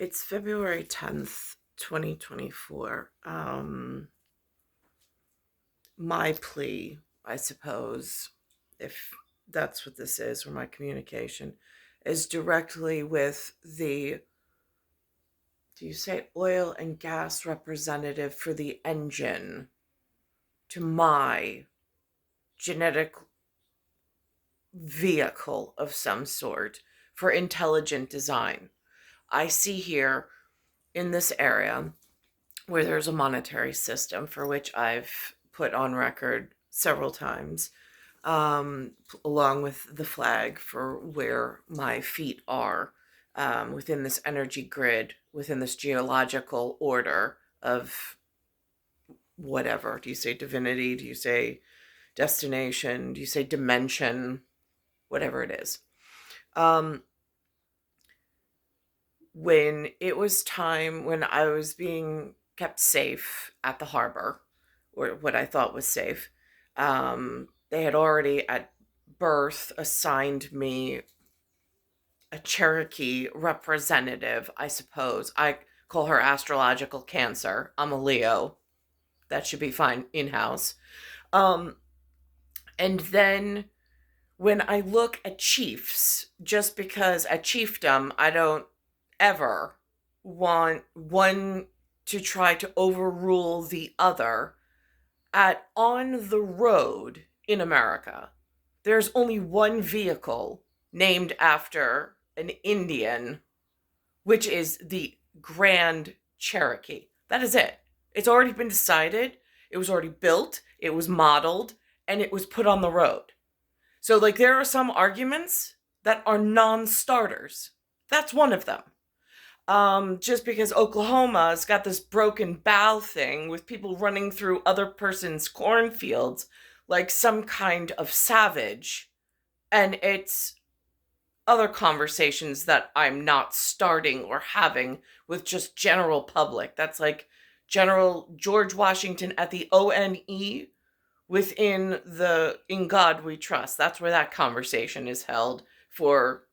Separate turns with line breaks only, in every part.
It's February 10th, 2024. My plea, I suppose, if that's what this is, or my communication, is directly with the, do you say oil and gas representative for the engine, to my genetic vehicle of some sort for intelligent design. I see here in this area where there's a monetary system for which I've put on record several times, along with the flag for where my feet are within this energy grid, within this geological order of whatever. Do you say divinity? Do you say destination? Do you say dimension? Whatever it is. When it was time, when I was being kept safe at the harbor, or what I thought was safe, they had already at birth assigned me a Cherokee representative, I suppose. I call her astrological Cancer. I'm a Leo. That should be fine in-house. And then when I look at chiefs, just because at chiefdom, I don't ever want one to try to overrule the other. On the road in America, there's only one vehicle named after an Indian, which is the Grand Cherokee. That is it. It's already been decided. It was already built. It was modeled, and it was put on the road. So, there are some arguments that are non-starters. That's one of them. Just because Oklahoma's got this broken bow thing with people running through other person's cornfields like some kind of savage. And it's other conversations that I'm not starting or having with just general public. That's like General George Washington at the ONE within the In God We Trust. That's where that conversation is held for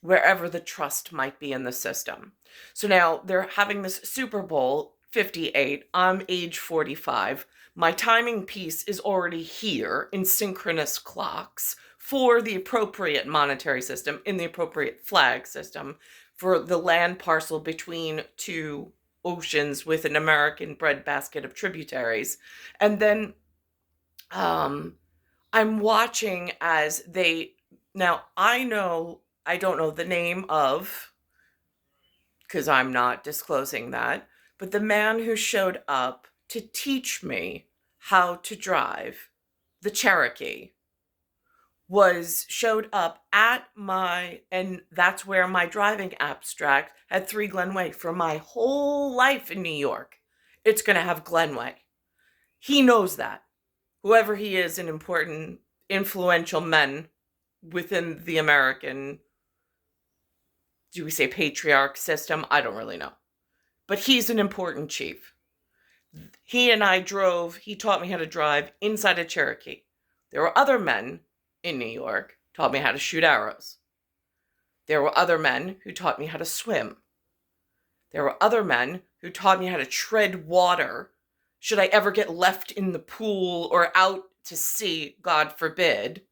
wherever the trust might be in the system. So now they're having this Super Bowl 58. I'm age 45. My timing piece is already here in synchronous clocks for the appropriate monetary system, in the appropriate flag system, for the land parcel between two oceans with an American breadbasket of tributaries. And then I'm watching as now I don't know the name of, because I'm not disclosing that, but the man who showed up to teach me how to drive the Cherokee showed up and that's where my driving abstract had 3 Glenway. For my whole life in New York, it's going to have Glenway. He knows that. Whoever he is, an important, influential men within the American, do we say patriarch system? I don't really know. But he's an important chief. He and I drove, he taught me how to drive inside a Cherokee. There were other men in New York taught me how to shoot arrows. There were other men who taught me how to swim. There were other men who taught me how to tread water should I ever get left in the pool or out to sea, God forbid.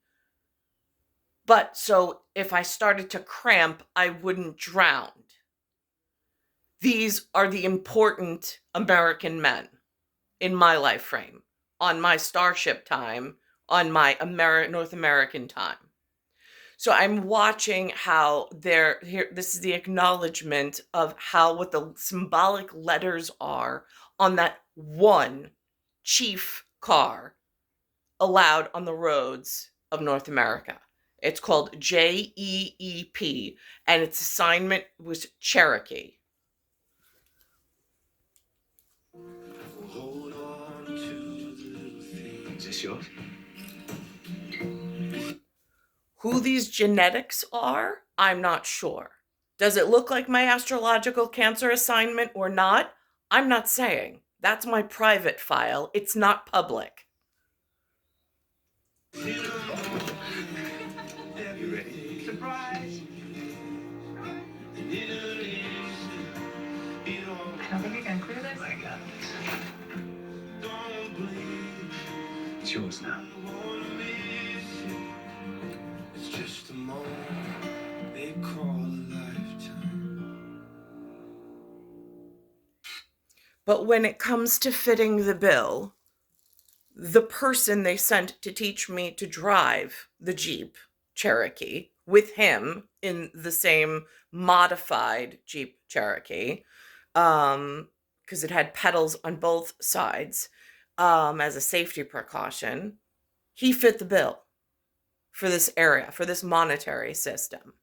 But so if I started to cramp, I wouldn't drown. These are the important American men in my life frame, on my starship time, on my North American time. So I'm watching how this is the acknowledgement of what the symbolic letters are on that one chief car allowed on the roads of North America. It's called JEEP, and its assignment was Cherokee.
Hold on to the little things. Is this yours?
Who these genetics are, I'm not sure. Does it look like my astrological Cancer assignment or not? I'm not saying. That's my private file. It's not public.
You ready? Surprise! I think you're gonna clear this? I got this. It's yours now. It's just a moment they call a lifetime.
But when it comes to fitting the bill, the person they sent to teach me to drive the Jeep Cherokee with him in the same modified Jeep Cherokee, because it had pedals on both sides, as a safety precaution, he fit the bill for this area, for this monetary system.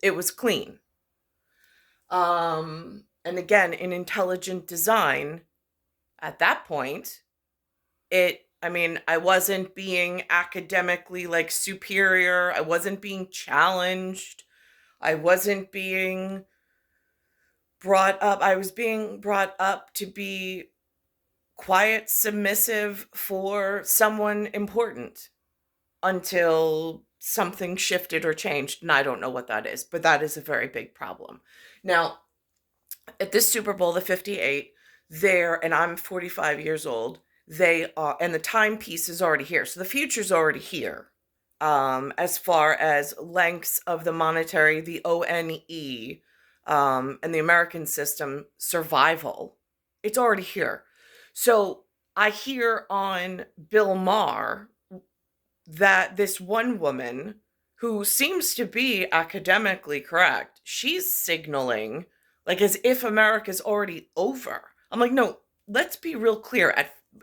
It was clean. And again, in intelligent design, at that point, I wasn't being academically like superior. I wasn't being challenged. I wasn't being brought up. I was being brought up to be quiet, submissive for someone important until something shifted or changed. And I don't know what that is, but that is a very big problem. Now, at this Super Bowl, the 58, and I'm 45 years old, they are, and the timepiece is already here. So the future's already here. As far as lengths of the monetary, the ONE, and the American system survival, it's already here. So I hear on Bill Maher that this one woman who seems to be academically correct, she's signaling like as if America's already over. I'm like, no, let's be real clear.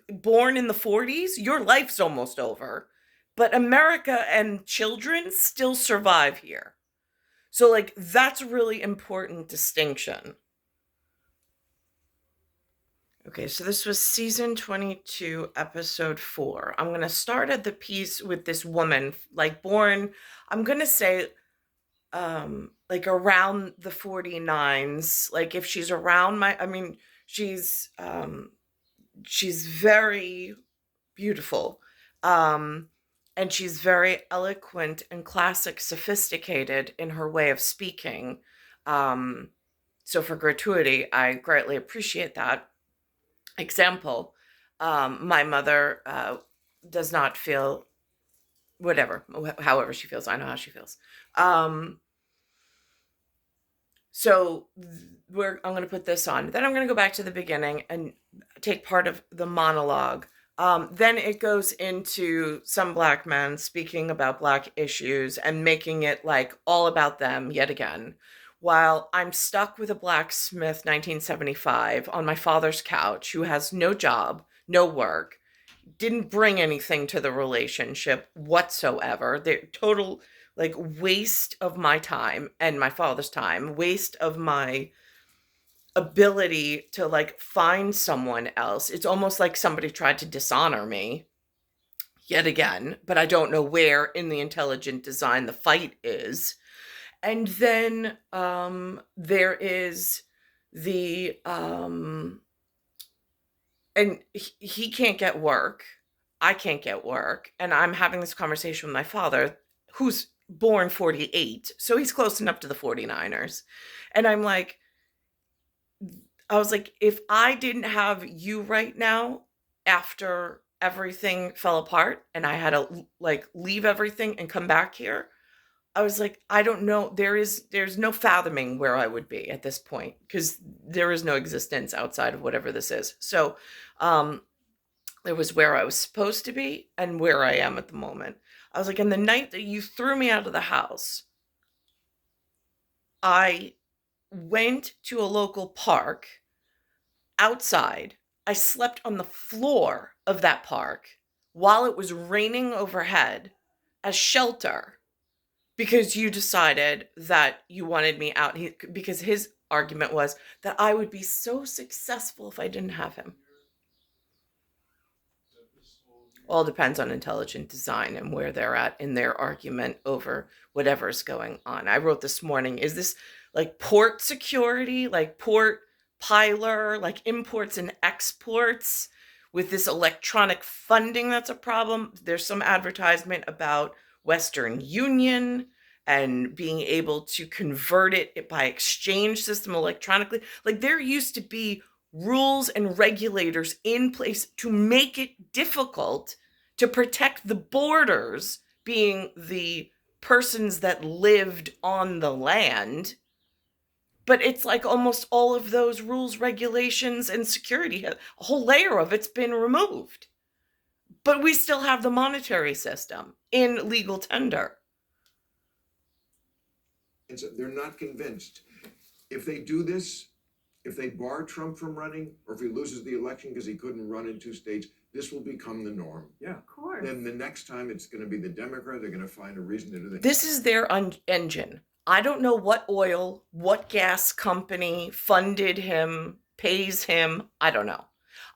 Born in the 40s, your life's almost over, but America and children still survive here. So like that's a really important distinction. Okay, so this was season 22, episode 4. I'm going to start at the piece with this woman, like born, I'm going to say, like around the 49s. Like if she's around she's very beautiful. And she's very eloquent and classic, sophisticated in her way of speaking. So for gratuity, I greatly appreciate that. Example, my mother does not feel whatever, however she feels. I know how she feels. So I'm going to put this on. Then I'm going to go back to the beginning and take part of the monologue. Then it goes into some black men speaking about black issues and making it like all about them yet again. While I'm stuck with a blacksmith 1975 on my father's couch who has no job, no work, didn't bring anything to the relationship whatsoever. They're total like waste of my time and my father's time, waste of my ability to like find someone else. It's almost like somebody tried to dishonor me yet again, but I don't know where in the intelligent design the fight is. And then there is the and he can't get work. I can't get work. And I'm having this conversation with my father, who's born 48. So he's close enough to the 49ers. And I was like, if I didn't have you right now, after everything fell apart and I had to like leave everything and come back here, I was like, I don't know. There's no fathoming where I would be at this point because there is no existence outside of whatever this is. So, it was where I was supposed to be and where I am at the moment. I was like, in the night that you threw me out of the house, I went to a local park outside. I slept on the floor of that park while it was raining overhead as shelter because you decided that you wanted me out. Because his argument was that I would be so successful if I didn't have him. All depends on intelligent design and where they're at in their argument over whatever's going on. I wrote this morning, is this like port security, like port piler, like imports and exports with this electronic funding that's a problem? There's some advertisement about Western Union and being able to convert it by exchange system electronically. Like there used to be rules and regulators in place to make it difficult to protect the borders, being the persons that lived on the land. But it's like almost all of those rules, regulations, and security, a whole layer of it's been removed. But we still have the monetary system in legal tender.
And so they're not convinced. If they do this, if they bar Trump from running, or if he loses the election because he couldn't run in 2 states, this will become the norm.
Yeah. Of course.
Then the next time it's going to be the Democrat. They're going to find a reason to do that.
This is their engine. I don't know what oil, what gas company funded him, pays him. I don't know.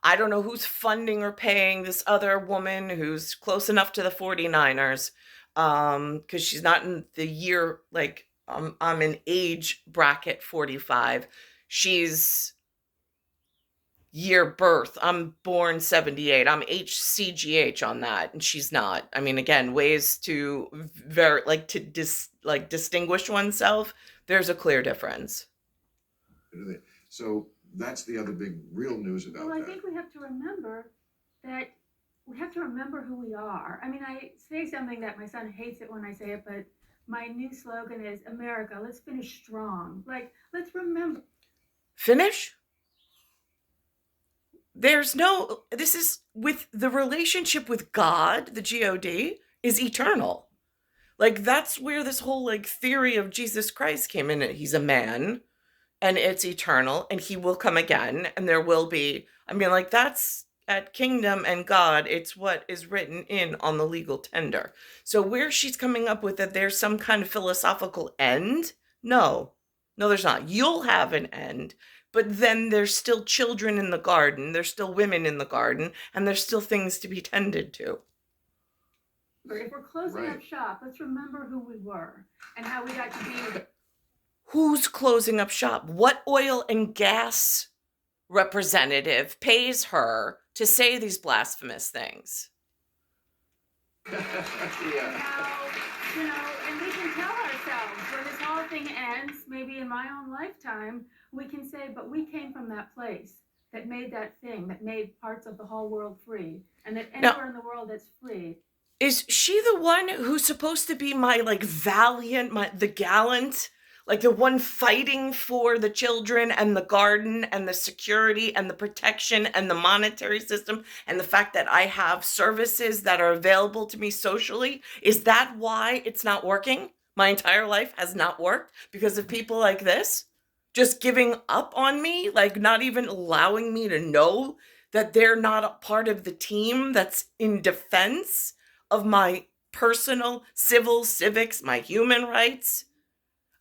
I don't know who's funding or paying this other woman who's close enough to the 49ers, because she's not in the year, like, I'm in age bracket 45. She's year birth. I'm born 78. I'm HCGH on that, and she's not. I mean, again, ways to distinguish oneself. There's a clear difference.
So that's the other big real news about that.
Well, I think we have to remember that we have to remember who we are. I mean, I say something that my son hates it when I say it, but my new slogan is America, let's finish strong. Like, let's remember.
Finish? This is with the relationship with God, the God, is eternal. Like, that's where this whole, like, theory of Jesus Christ came in. He's a man, and it's eternal, and he will come again, and there will be, I mean, like, that's at kingdom and God, it's what is written in on the legal tender. So where she's coming up with that there's some kind of philosophical end, no, there's not. You'll have an end, but then there's still children in the garden, there's still women in the garden, and there's still things to be tended to.
If we're closing up shop, let's remember who we were and how we got to be.
Who's closing up shop? What oil and gas representative pays her to say these blasphemous things?
Yeah. Now, and we can tell ourselves when this whole thing ends, maybe in my own lifetime, we can say, but we came from that place that made that thing, that made parts of the whole world free, and that anywhere in the world that's free.
Is she the one who's supposed to be my, like, valiant, the gallant, like the one fighting for the children and the garden and the security and the protection and the monetary system and the fact that I have services that are available to me socially? Is that why it's not working? My entire life has not worked because of people like this just giving up on me, like not even allowing me to know that they're not a part of the team that's in defense of my personal civics, my human rights.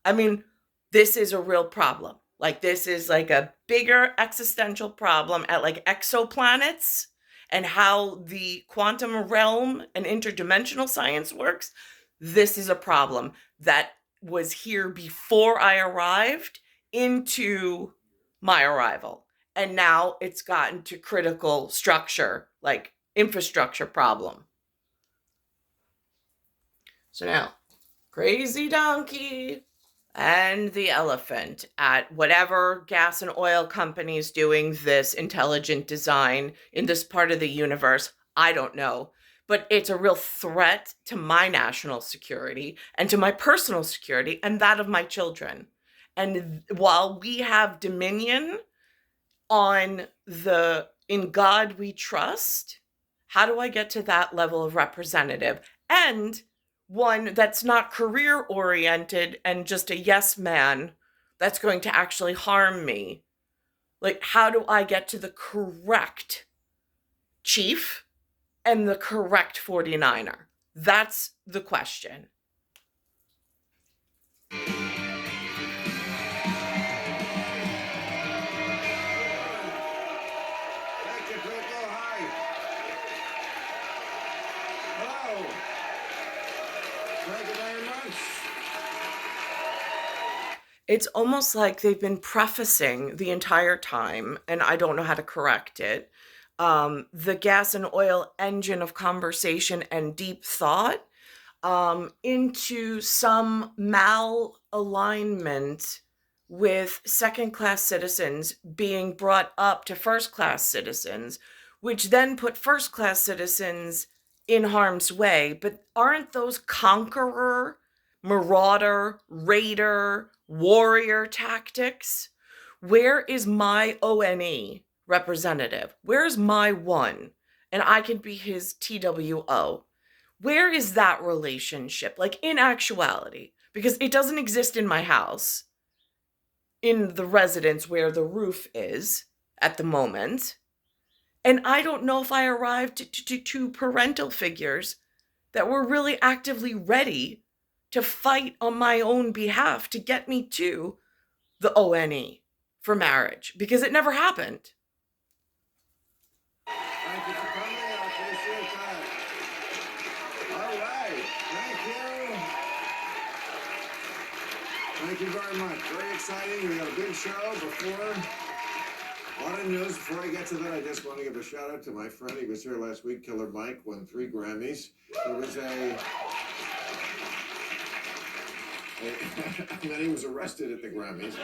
I mean, this is a real problem. Like, this is like a bigger existential problem at like exoplanets and how the quantum realm and interdimensional science works. This is a problem that was here before I arrived into my arrival. And now it's gotten to critical structure, like infrastructure problem. So now, crazy donkey and the elephant at whatever gas and oil companies doing this intelligent design in this part of the universe, I don't know. But it's a real threat to my national security and to my personal security and that of my children. And while we have dominion on the in God we trust, how do I get to that level of representative? And one that's not career oriented and just a yes man that's going to actually harm me. Like, how do I get to the correct chief and the correct 49er? That's the question. It's almost like they've been prefacing the entire time, and I don't know how to correct it, the gas and oil engine of conversation and deep thought into some malalignment with second-class citizens being brought up to first-class citizens, which then put first-class citizens in harm's way. But aren't those conqueror, marauder, raider, warrior tactics? Where is my ONE representative? Where's my one? And I can be his TWO. Where is that relationship? Like, in actuality, because it doesn't exist in my house, in the residence where the roof is at the moment. And I don't know if I arrived to parental figures that were really actively ready to fight on my own behalf to get me to the ONE for marriage, because it never happened.
Thank you for coming. I appreciate that. All right. Thank you very much. Very exciting. We got a big show before. A lot of news. Before I get to that, I just want to give a shout out to my friend. He was here last week. Killer Mike won 3 Grammys. There was and then he was arrested at the Grammys.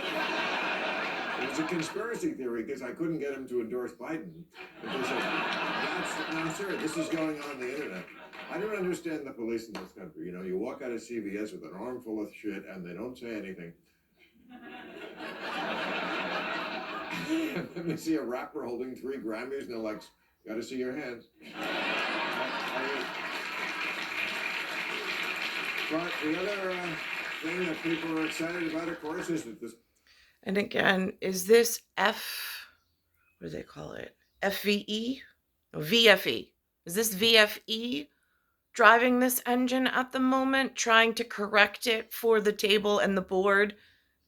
It was a conspiracy theory because I couldn't get him to endorse Biden. I'm serious. This is going on the internet. I don't understand the police in this country. You know, you walk out of CBS with an armful of shit and they don't say anything. And then they see a rapper holding 3 Grammys and they're like, gotta see your hands. But the other thing that people are excited about, of course, is that this.
And again, is this what do they call it? FVE? No, VFE. Is this VFE driving this engine at the moment, trying to correct it for the table and the board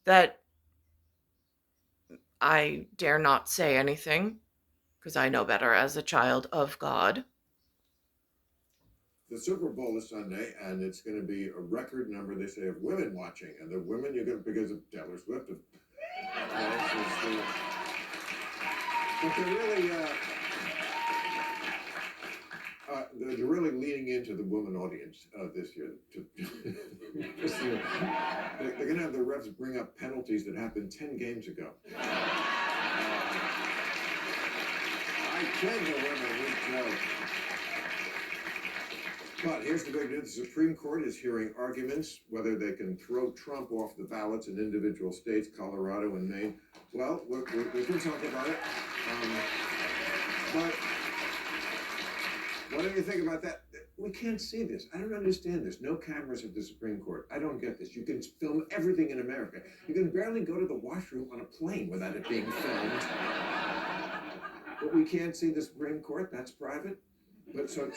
that I dare not say anything, because I know better as a child of God.
The Super Bowl is Sunday, and it's going to be a record number, they say, of women watching. And the women, you're going to, because of Taylor Swift. But they're really leaning into the woman audience this year. They're going to have the refs bring up penalties that happened 10 games ago. I kid the women, we joke. But here's the big news. The Supreme Court is hearing arguments whether they can throw Trump off the ballots in individual states, Colorado and Maine. Well, we can talk about it. But what do you think about that? We can't see this. I don't understand this. No cameras at the Supreme Court. I don't get this. You can film everything in America. You can barely go to the washroom on a plane without it being filmed. But we can't see the Supreme Court. That's private. But so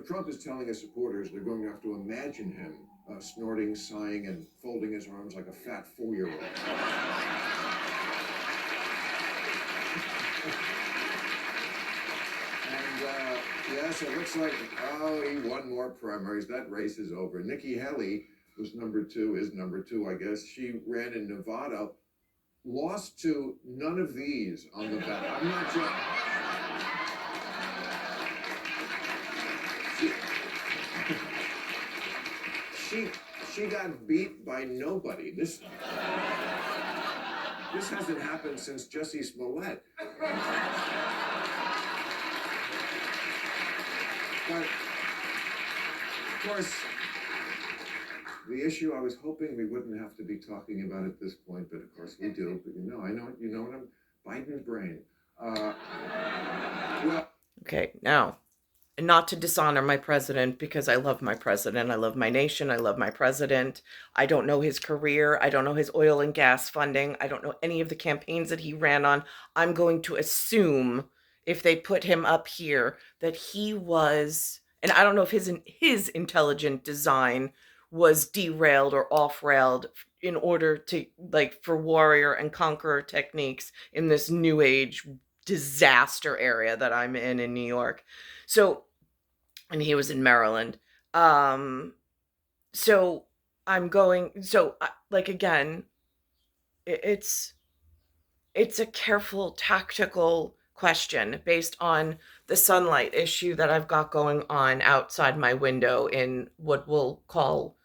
Trump is telling his supporters they're going to have to imagine him snorting, sighing, and folding his arms like a fat 4-year-old. And yes, it looks like, he won more primaries. That race is over. Nikki Haley was number 2, I guess. She ran in Nevada, lost to none of these on the ballot. I'm not sure. She got beat by nobody. This hasn't happened since Jussie Smollett. But of course, the issue I was hoping we wouldn't have to be talking about at this point, but of course we do. But you know what I'm Biden's brain. Well.
Okay, now, not to dishonor my president, because I love my president, I love my nation, I love my president. I don't know his career, I don't know his oil and gas funding, I don't know any of the campaigns that he ran on. I'm going to assume, if they put him up here, that he was, and I don't know if his intelligent design was derailed or off-railed in order to, like, for warrior and conqueror techniques in this new age disaster area that I'm in New York. So, and he was in Maryland. So I'm going, so like, again, it's a careful tactical question based on the sunlight issue that I've got going on outside my window in what we'll call,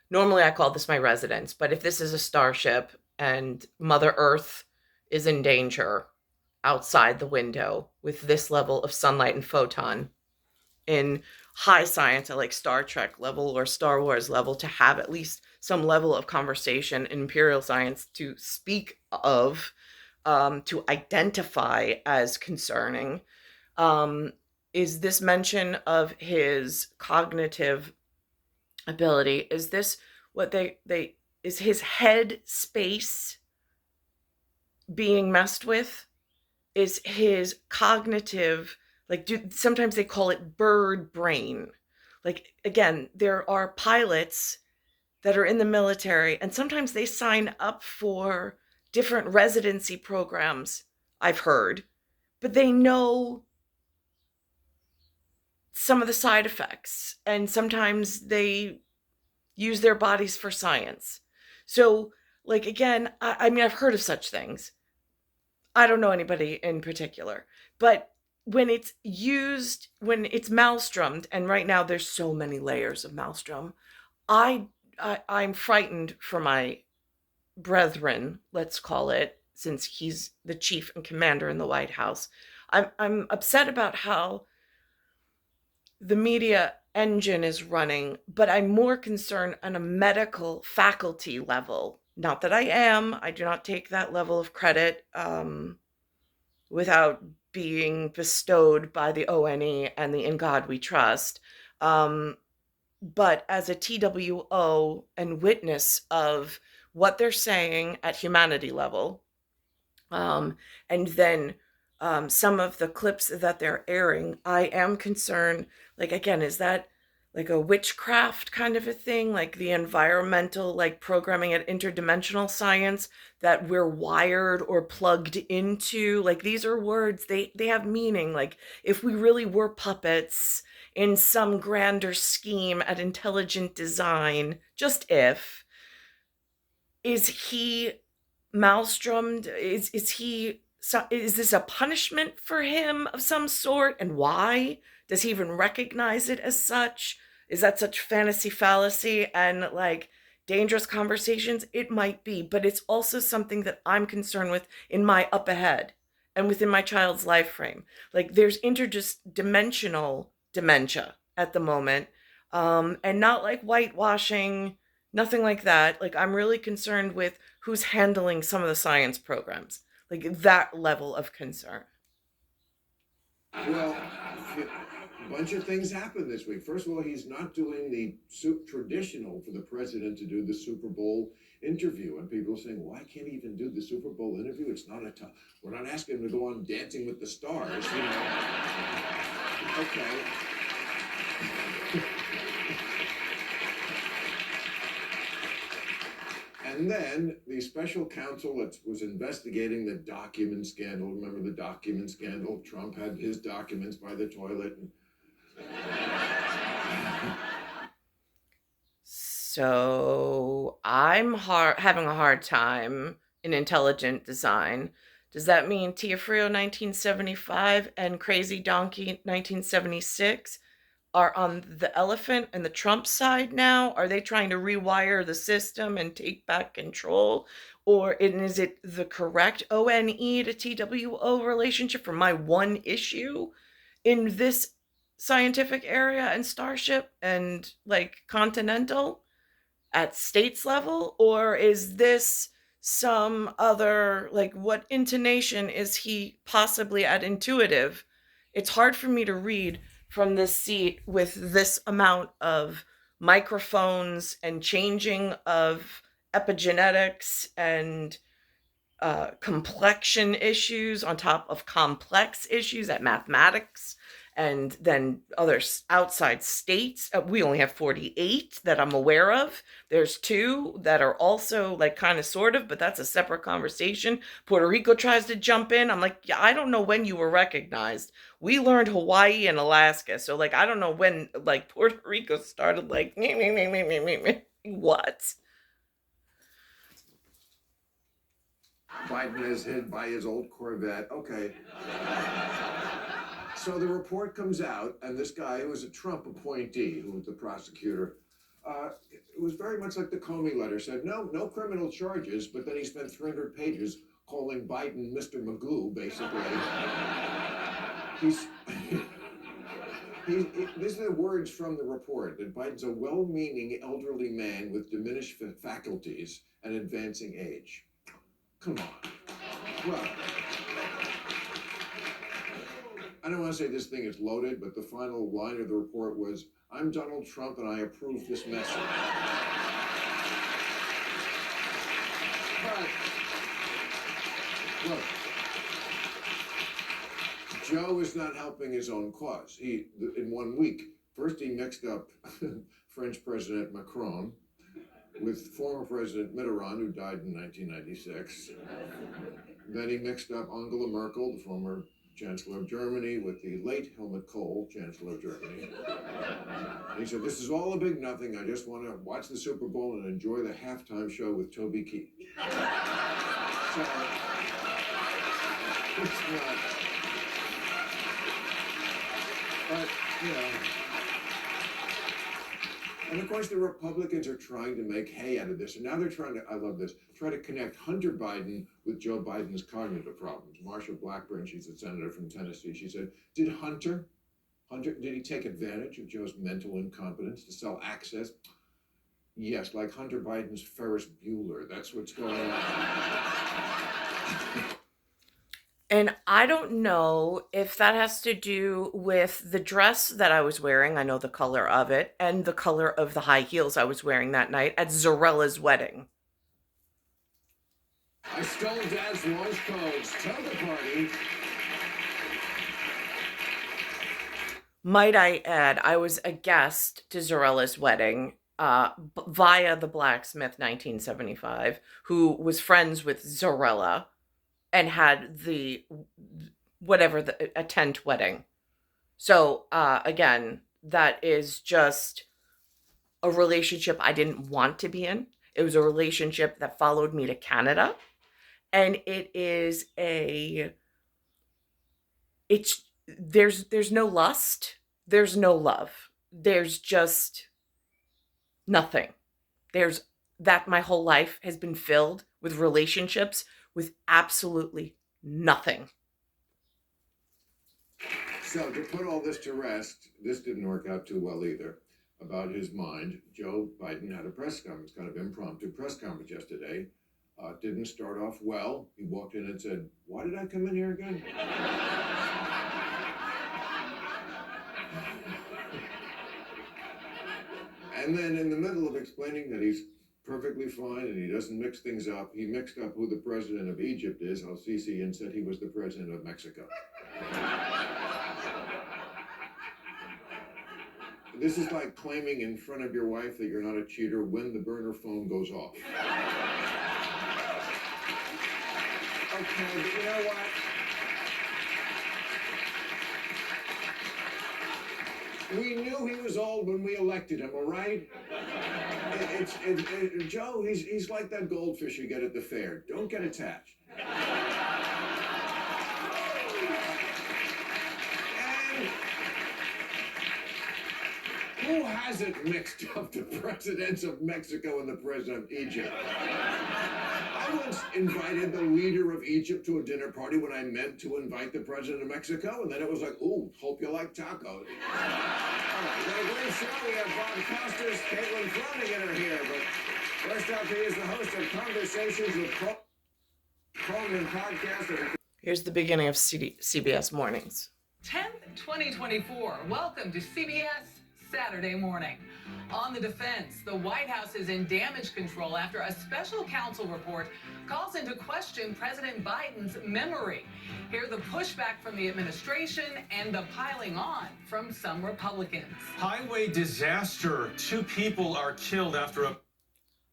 normally I call this my residence, but if this is a starship, and Mother Earth is in danger outside the window with this level of sunlight and photon. In high science at like Star Trek level or Star Wars level, to have at least some level of conversation in imperial science to speak of, to identify as concerning, is this mention of his cognitive ability. Is this what they is his head space being messed with? Is his cognitive, like, sometimes they call it bird brain. Like, again, there are pilots that are in the military and sometimes they sign up for different residency programs, I've heard, but they know some of the side effects and sometimes they use their bodies for science. So, like, again, I mean, I've heard of such things. I don't know anybody in particular, but when it's used, when it's maelstrommed, and right now there's so many layers of maelstrom, I'm frightened for my brethren, let's call it, since he's the chief and commander in the White House. I'm upset about how the media engine is running, but I'm more concerned on a medical faculty level. Not that I do not take that level of credit without being bestowed by the ONE and the In God We Trust. But as a TWO and witness of what they're saying at humanity level, and then some of the clips that they're airing, I am concerned, like, again, is that like a witchcraft kind of a thing, like the environmental, like programming at interdimensional science that we're wired or plugged into? Like, these are words, they have meaning. Like, if we really were puppets in some grander scheme at intelligent design, just if, is he maelstrommed? Is this a punishment for him of some sort, and why does he even recognize it as such? Is that such fantasy fallacy and like dangerous conversations? It might be, but it's also something that I'm concerned with in my up ahead and within my child's life frame. Like, there's interdimensional dementia at the moment, and not like whitewashing, nothing like that. Like, I'm really concerned with who's handling some of the science programs, like that level of concern.
Well, a bunch of things happened this week. First of all, he's not doing the traditional for the president to do the Super Bowl interview, and people are saying, "Why can't he even do the Super Bowl interview? It's not a tough. We're not asking him to go on Dancing with the Stars, you know." Okay. And then the special counsel that was investigating the document scandal. Remember the document scandal? Trump had his documents by the toilet.
So I'm having a hard time in intelligent design. Does that mean Tia Frio 1975 and Crazy Donkey 1976 are on the elephant and the Trump side now? Are they trying to rewire the system and take back control? Or is it the correct ONE to TWO relationship for my one issue in this scientific area and starship and like continental at states level? Or is this some other, like, what intonation is he possibly at intuitive? It's hard for me to read from this seat with this amount of microphones and changing of epigenetics and complexion issues on top of complex issues at mathematics and then other outside states. We only have 48 that I'm aware of. There's 2 that are also like kind of sort of, but that's a separate conversation. Puerto Rico tries to jump in. I'm like, yeah, I don't know when you were recognized. We learned Hawaii and Alaska. So like, I don't know when like Puerto Rico started like, what?
Biden is hid by his old Corvette. Okay. So the report comes out, and this guy who was a Trump appointee, who was the prosecutor, It was very much like the Comey letter said, no criminal charges, but then he spent 300 pages calling Biden Mr. Magoo, basically. He's, these are the words from the report, that Biden's a well-meaning elderly man with diminished faculties and advancing age. Come on. Well, I don't want to say this thing is loaded, but the final line of the report was, I'm Donald Trump and I approve this message. But, look, Joe is not helping his own cause. In 1 week, first he mixed up French President Macron with former President Mitterrand, who died in 1996. Then he mixed up Angela Merkel, the former Chancellor of Germany, with the late Helmut Kohl, Chancellor of Germany. And he said, this is all a big nothing. I just want to watch the Super Bowl and enjoy the halftime show with Toby Keith. So, it's not. But, you know. And of course, the Republicans are trying to make hay out of this. And now they're trying to, I love this, try to connect Hunter Biden with Joe Biden's cognitive problems. Marsha Blackburn, she's a senator from Tennessee, she said, did he take advantage of Joe's mental incompetence to sell access? Yes, like Hunter Biden's Ferris Bueller. That's what's going on.
And I don't know if that has to do with the dress that I was wearing. I know the color of it, and the color of the high heels I was wearing that night at Zorella's wedding.
I stole Dad's launch codes. Tell the party.
Might I add, I was a guest to Zorella's wedding via the blacksmith 1975, who was friends with Zorella and had a tent wedding. So again, that is just a relationship I didn't want to be in. It was a relationship that followed me to Canada. And there's no lust, there's no love. There's just nothing. My whole life has been filled with relationships with absolutely nothing.
So to put all this to rest, this didn't work out too well either. About his mind, Joe Biden had a press conference, kind of impromptu press conference yesterday. Didn't start off well. He walked in and said, why did I come in here again? And then in the middle of explaining that he's perfectly fine and he doesn't mix things up, he mixed up who the president of Egypt is, Al-Sisi, and said he was the president of Mexico. This is like claiming in front of your wife that you're not a cheater when the burner phone goes off. Okay, but you know what? We knew he was old when we elected him, all right? Joe, he's like that goldfish you get at the fair. Don't get attached. And who hasn't mixed up the presidents of Mexico and the president of Egypt? I once invited the leader of Egypt to a dinner party when I meant to invite the president of Mexico, and then it was like, ooh, hope you like tacos. All right, we got a great show. We have Bob Costas, Caitlin Flanagan are here, but first up, he is the host of Conversations with Coleman podcast.
Here's the beginning of CBS Mornings.
10th, 2024. Welcome to CBS Saturday Morning. On the defense, the White House is in damage control after a special counsel report calls into question President Biden's memory. Hear the pushback from the administration and the piling on from some Republicans.
Highway disaster. 2 people are killed after a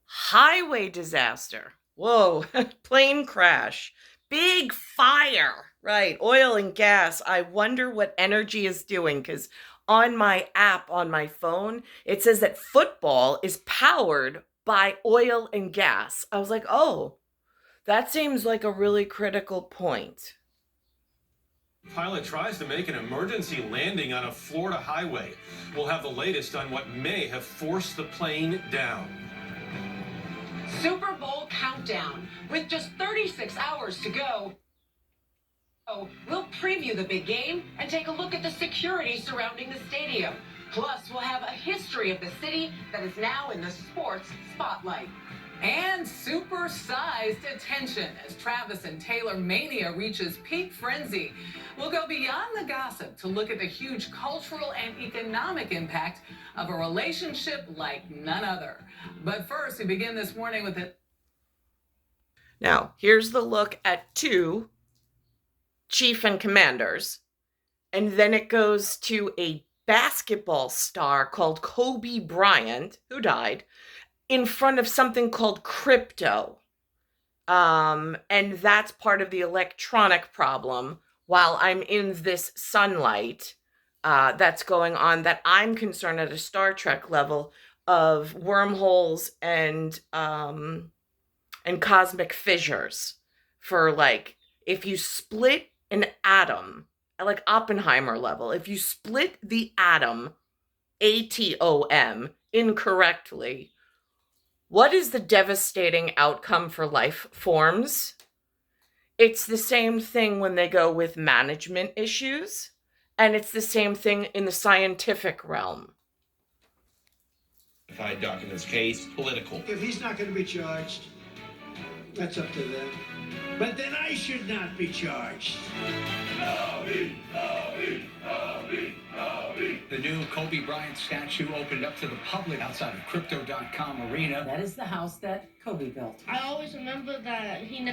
Highway disaster. Whoa, plane crash. Big fire. Right, oil and gas. I wonder what energy is doing, because on my app on my phone, it says that football is powered by oil and gas. I was like, oh, that seems like a really critical point.
Pilot tries to make an emergency landing on a Florida highway. We'll have the latest on what may have forced the plane down.
Super Bowl countdown. With just 36 hours to go, we'll preview the big game and take a look at the security surrounding the stadium. Plus, we'll have a history of the city that is now in the sports spotlight. And super-sized attention as Travis and Taylor mania reaches peak frenzy. We'll go beyond the gossip to look at the huge cultural and economic impact of a relationship like none other. But first, we begin this morning with it.
Now, here's the look at two chief and commanders. And then it goes to a basketball star called Kobe Bryant, who died, in front of something called crypto. And that's part of the electronic problem while I'm in this sunlight that's going on, that I'm concerned at a Star Trek level of wormholes and cosmic fissures. For like, if you split an atom at like Oppenheimer level, if you split the atom, atom, incorrectly, what is the devastating outcome for life forms? It's the same thing when they go with management issues, and it's the same thing in the scientific realm.
Documents case political.
If he's not going to be charged, that's up to them. But then I should not be charged.
The new Kobe Bryant statue opened up to the public outside of Crypto.com Arena.
That is the house that Kobe built.
I always remember that he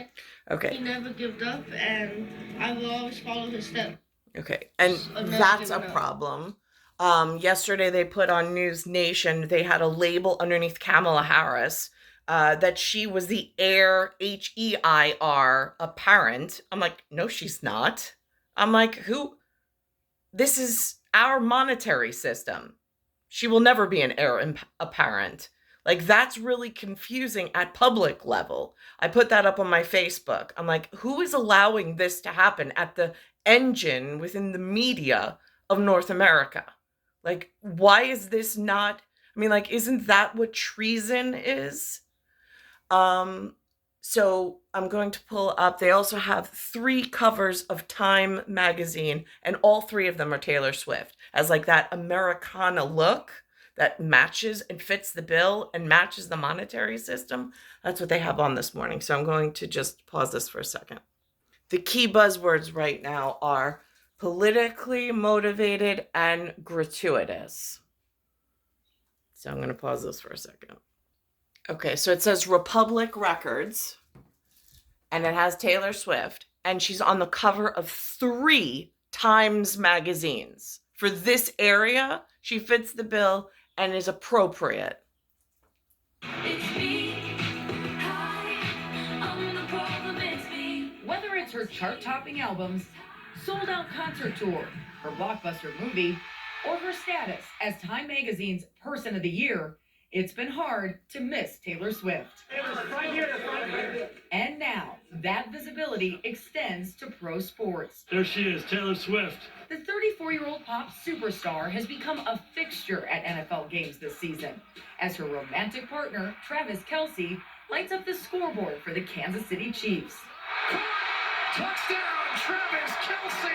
Okay.
never gave up, and I will always follow his steps.
Okay, and that's a problem. Yesterday they put on News Nation, they had a label underneath Kamala Harris that she was the heir, HEIR, apparent. I'm like, no, she's not. I'm like, who? This is our monetary system. She will never be an heir apparent. Like, that's really confusing at public level. I put that up on my Facebook. I'm like, who is allowing this to happen at the engine within the media of North America? Like, why is this not, I mean, like, isn't that what treason is? So I'm going to pull up, they also have 3 covers of Time magazine, and all 3 of them are Taylor Swift, as like that Americana look that matches and fits the bill and matches the monetary system. That's what they have on this morning. So I'm going to just pause this for a second. The key buzzwords right now are politically motivated and gratuitous. So I'm going to pause this for a second. Okay, so it says Republic Records, and it has Taylor Swift, and she's on the cover of 3 Times magazines. For this area, she fits the bill and is appropriate.
Whether it's her chart-topping albums, sold-out concert tour, her blockbuster movie, or her status as Time Magazine's Person of the Year, it's been hard to miss Taylor Swift. And now, that visibility extends to pro sports.
There she is, Taylor Swift.
The 34-year-old pop superstar has become a fixture at NFL games this season, as her romantic partner, Travis Kelce, lights up the scoreboard for the Kansas City Chiefs.
Touchdown, Travis Kelce!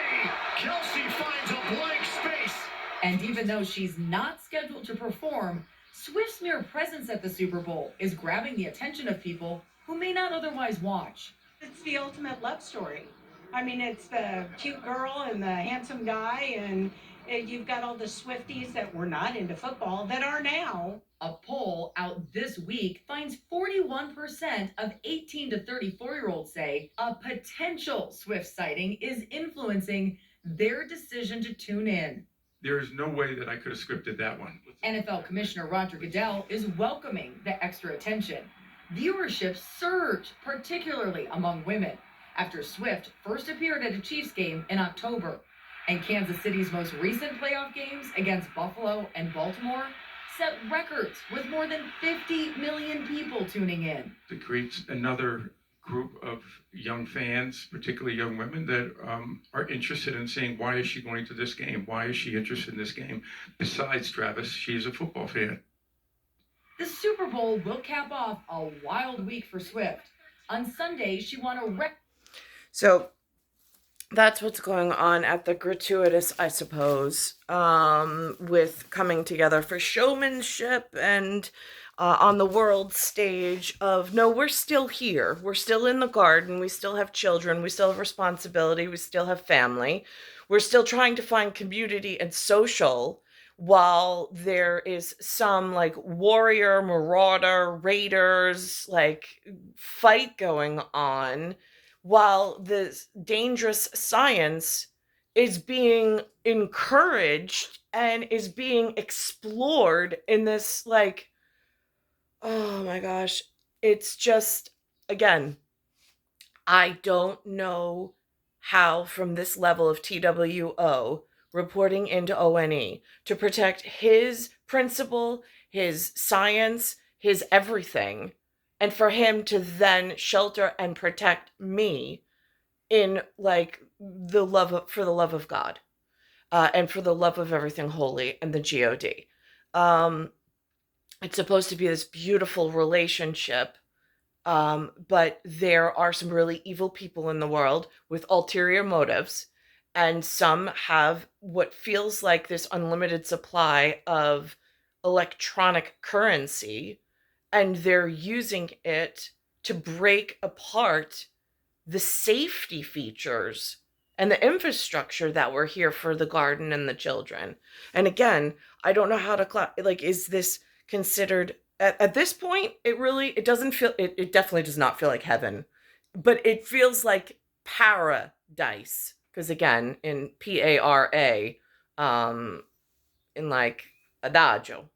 Kelce finds a blank space.
And even though she's not scheduled to perform, Swift's mere presence at the Super Bowl is grabbing the attention of people who may not otherwise watch.
It's the ultimate love story. I mean, it's the cute girl and the handsome guy, and you've got all the Swifties that were not into football that are now.
A poll out this week finds 41% of 18 to 34-year-olds say a potential Swift sighting is influencing their decision to tune in.
There is no way that I could have scripted that one.
NFL Commissioner Roger Goodell is welcoming the extra attention. Viewership surged, particularly among women, after Swift first appeared at a Chiefs game in October. And Kansas City's most recent playoff games against Buffalo and Baltimore set records with more than 50 million people tuning in.
To create another
group of young fans, particularly young women, that are interested in seeing, why is she going to this game? Why is she interested in this game? Besides, Travis, she's a football fan.
The Super Bowl will cap off a wild week for Swift. On Sunday, she won a
So that's what's going on at the gratuitous, I suppose, with coming together for showmanship and on the world stage of, no, we're still here. We're still in the garden. We still have children. We still have responsibility. We still have family. We're still trying to find community and social, while there is some like warrior, marauder, raiders, like fight going on, while this dangerous science is being encouraged and is being explored in this, like, oh my gosh, it's just, again, I don't know how, from this level of TWO reporting into ONE, to protect his principle, his science, his everything, and for him to then shelter and protect me in, like, the love of, for the love of God, and for the love of everything holy and the God. It's supposed to be this beautiful relationship, but there are some really evil people in the world with ulterior motives, and some have what feels like this unlimited supply of electronic currency, and they're using it to break apart the safety features and the infrastructure that were here for the garden and the children. And again, I don't know how to like, is this considered, at this point, it doesn't feel, it definitely does not feel like heaven, but it feels like paradise, because again, in PARA, in like adagio,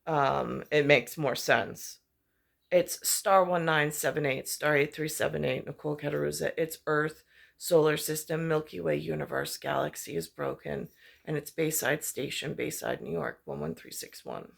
it makes more sense. It's star 1978, star 8378, Nicole Cattaruzza. It's Earth, solar system, Milky Way universe, galaxy is broken, and it's Bayside Station, Bayside, New York, 11361.